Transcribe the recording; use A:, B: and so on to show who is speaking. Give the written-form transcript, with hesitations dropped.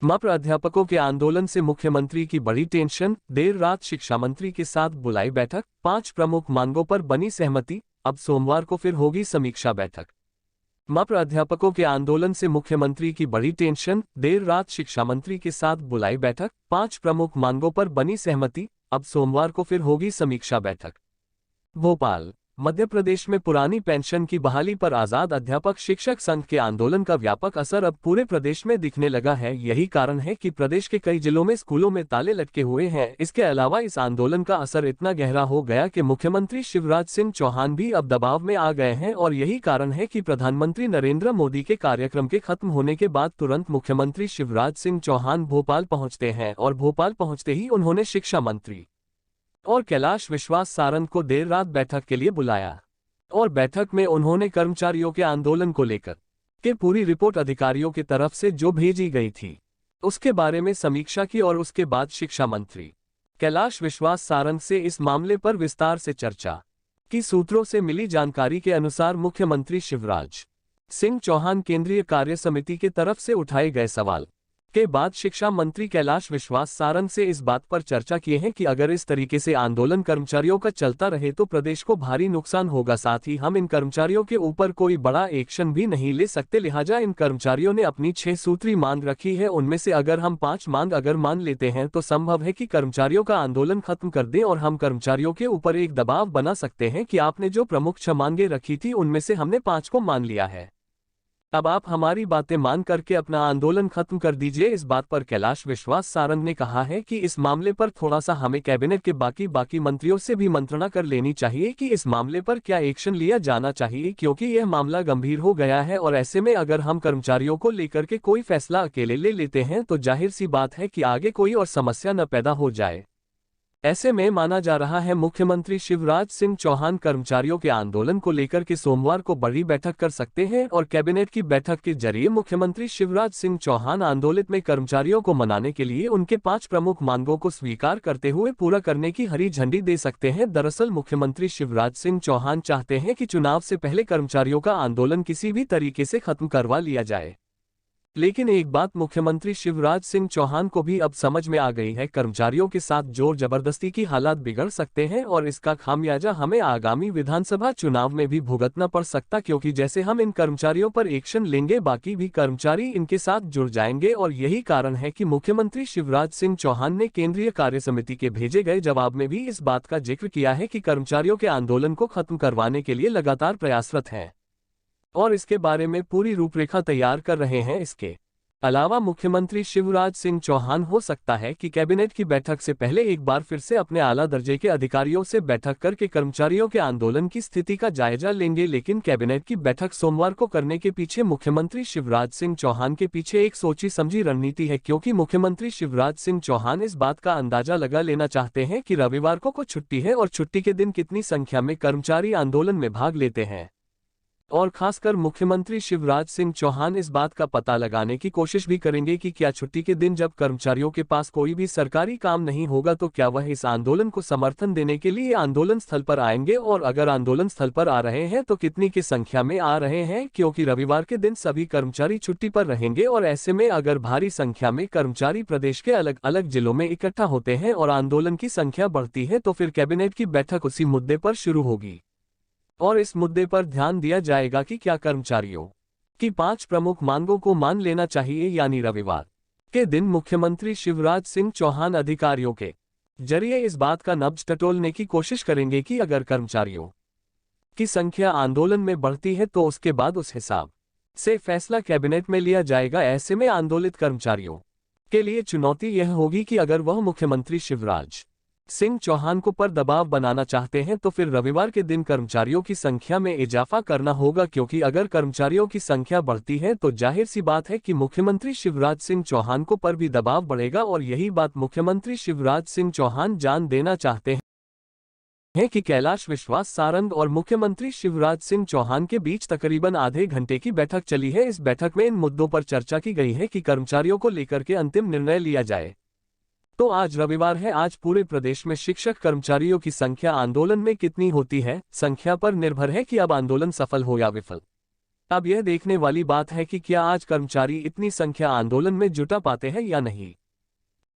A: मप्र अध्यापकों के आंदोलन से मुख्यमंत्री की बड़ी टेंशन, देर रात शिक्षा मंत्री के साथ बुलाई बैठक, 5 प्रमुख मांगों पर बनी सहमति, अब सोमवार को फिर होगी समीक्षा बैठक। मप्र अध्यापकों के आंदोलन से मुख्यमंत्री की बड़ी टेंशन, देर रात शिक्षा मंत्री के साथ बुलाई बैठक, 5 प्रमुख मांगों पर बनी सहमति, अब सोमवार को फिर होगी समीक्षा बैठक। भोपाल, मध्य प्रदेश में पुरानी पेंशन की बहाली पर आजाद अध्यापक शिक्षक संघ के आंदोलन का व्यापक असर अब पूरे प्रदेश में दिखने लगा है। यही कारण है कि प्रदेश के कई जिलों में स्कूलों में ताले लटके हुए हैं। इसके अलावा इस आंदोलन का असर इतना गहरा हो गया कि मुख्यमंत्री शिवराज सिंह चौहान भी अब दबाव में आ गए हैं और यही कारण है कि प्रधानमंत्री नरेंद्र मोदी के कार्यक्रम के खत्म होने के बाद तुरंत मुख्यमंत्री शिवराज सिंह चौहान भोपाल पहुंचते हैं और भोपाल पहुंचते ही उन्होंने शिक्षा मंत्री और कैलाश विश्वास सारंग को देर रात बैठक के लिए बुलाया और बैठक में उन्होंने कर्मचारियों के आंदोलन को लेकर के पूरी रिपोर्ट अधिकारियों की तरफ से जो भेजी गई थी उसके बारे में समीक्षा की और उसके बाद शिक्षा मंत्री कैलाश विश्वास सारंग से इस मामले पर विस्तार से चर्चा की। सूत्रों से मिली जानकारी के अनुसार मुख्यमंत्री शिवराज सिंह चौहान केंद्रीय कार्य समिति की तरफ से उठाए गए सवाल के बाद शिक्षा मंत्री कैलाश विश्वास सारंग से इस बात पर चर्चा की है कि अगर इस तरीके से आंदोलन कर्मचारियों का चलता रहे तो प्रदेश को भारी नुकसान होगा। साथ ही हम इन कर्मचारियों के ऊपर कोई बड़ा एक्शन भी नहीं ले सकते, लिहाजा इन कर्मचारियों ने अपनी 6 सूत्री मांग रखी है। उनमें से अगर हम 5 मांग अगर मान लेते हैं तो संभव है कि कर्मचारियों का आंदोलन खत्म कर दें और हम कर्मचारियों के ऊपर एक दबाव बना सकते हैं कि आपने जो प्रमुख 6 मांगे रखी थी उनमें से हमने 5 को मान लिया है, अब आप हमारी बातें मान करके अपना आंदोलन खत्म कर दीजिए। इस बात पर कैलाश विश्वास सारंग ने कहा है कि इस मामले पर थोड़ा सा हमें कैबिनेट के बाकी मंत्रियों से भी मंत्रणा कर लेनी चाहिए कि इस मामले पर क्या एक्शन लिया जाना चाहिए, क्योंकि यह मामला गंभीर हो गया है और ऐसे में अगर हम कर्मचारियों को लेकर के कोई फैसला अकेले ले लेते हैं तो जाहिर सी बात है कि आगे कोई और समस्या न पैदा हो जाए। ऐसे में माना जा रहा है मुख्यमंत्री शिवराज सिंह चौहान कर्मचारियों के आंदोलन को लेकर के सोमवार को बड़ी बैठक कर सकते हैं और कैबिनेट की बैठक के जरिए मुख्यमंत्री शिवराज सिंह चौहान आंदोलित में कर्मचारियों को मनाने के लिए उनके 5 प्रमुख मांगों को स्वीकार करते हुए पूरा करने की हरी झंडी दे सकते हैं। दरअसल मुख्यमंत्री शिवराज सिंह चौहान चाहते हैं कि चुनाव से पहले कर्मचारियों का आंदोलन किसी भी तरीके से खत्म करवा लिया जाए, लेकिन एक बात मुख्यमंत्री शिवराज सिंह चौहान को भी अब समझ में आ गई है, कर्मचारियों के साथ जोर जबरदस्ती की हालात बिगड़ सकते हैं और इसका खामियाजा हमें आगामी विधानसभा चुनाव में भी भुगतना पड़ सकता, क्योंकि जैसे हम इन कर्मचारियों पर एक्शन लेंगे बाकी भी कर्मचारी इनके साथ जुड़ जाएंगे। और यही कारण है कि मुख्यमंत्री शिवराज सिंह चौहान ने केंद्रीय कार्य समिति के भेजे गए जवाब में भी इस बात का जिक्र किया है कि कर्मचारियों के आंदोलन को खत्म करवाने के लिए लगातार प्रयासरत हैं और इसके बारे में पूरी रूपरेखा तैयार कर रहे हैं। इसके अलावा मुख्यमंत्री शिवराज सिंह चौहान हो सकता है कि कैबिनेट की बैठक से पहले एक बार फिर से अपने आला दर्जे के अधिकारियों से बैठक करके कर्मचारियों के आंदोलन की स्थिति का जायजा लेंगे। लेकिन कैबिनेट की बैठक सोमवार को करने के पीछे मुख्यमंत्री शिवराज सिंह चौहान के पीछे एक सोची समझी रणनीति है, क्योंकि मुख्यमंत्री शिवराज सिंह चौहान इस बात का अंदाजा लगा लेना चाहते हैं कि रविवार को छुट्टी है और छुट्टी के दिन कितनी संख्या में कर्मचारी आंदोलन में भाग लेते हैं। और खासकर मुख्यमंत्री शिवराज सिंह चौहान इस बात का पता लगाने की कोशिश भी करेंगे कि क्या छुट्टी के दिन जब कर्मचारियों के पास कोई भी सरकारी काम नहीं होगा तो क्या वह इस आंदोलन को समर्थन देने के लिए आंदोलन स्थल पर आएंगे, और अगर आंदोलन स्थल पर आ रहे हैं तो कितनी की संख्या में आ रहे हैं, क्योंकि रविवार के दिन सभी कर्मचारी छुट्टी पर रहेंगे। और ऐसे में अगर भारी संख्या में कर्मचारी प्रदेश के अलग अलग जिलों में इकट्ठा होते हैं और आंदोलन की संख्या बढ़ती है तो फिर कैबिनेट की बैठक उसी मुद्दे पर शुरू होगी और इस मुद्दे पर ध्यान दिया जाएगा कि क्या कर्मचारियों की 5 प्रमुख मांगों को मान लेना चाहिए। यानी रविवार के दिन मुख्यमंत्री शिवराज सिंह चौहान अधिकारियों के जरिए इस बात का नब्ज टटोलने की कोशिश करेंगे कि अगर कर्मचारियों की संख्या आंदोलन में बढ़ती है तो उसके बाद उस हिसाब से फैसला कैबिनेट में लिया जाएगा। ऐसे में आंदोलित कर्मचारियों के लिए चुनौती यह होगी कि अगर वह मुख्यमंत्री शिवराज सिंह चौहान को पर दबाव बनाना चाहते हैं तो फिर रविवार के दिन कर्मचारियों की संख्या में इजाफा करना होगा, क्योंकि अगर कर्मचारियों की संख्या बढ़ती है तो जाहिर सी बात है कि मुख्यमंत्री शिवराज सिंह चौहान को पर भी दबाव बढ़ेगा। और यही बात मुख्यमंत्री शिवराज सिंह चौहान जान देना चाहते हैं कि कैलाश विश्वास सारंग और मुख्यमंत्री शिवराज सिंह चौहान के बीच तकरीबन आधे घंटे की बैठक चली है। इस बैठक में इन मुद्दों पर चर्चा की गई है कि कर्मचारियों को लेकर के अंतिम निर्णय लिया जाए। तो आज रविवार है, आज पूरे प्रदेश में शिक्षक कर्मचारियों की संख्या आंदोलन में कितनी होती है, संख्या पर निर्भर है कि अब आंदोलन सफल हो या विफल। अब यह देखने वाली बात है कि क्या आज कर्मचारी इतनी संख्या आंदोलन में जुटा पाते हैं या नहीं।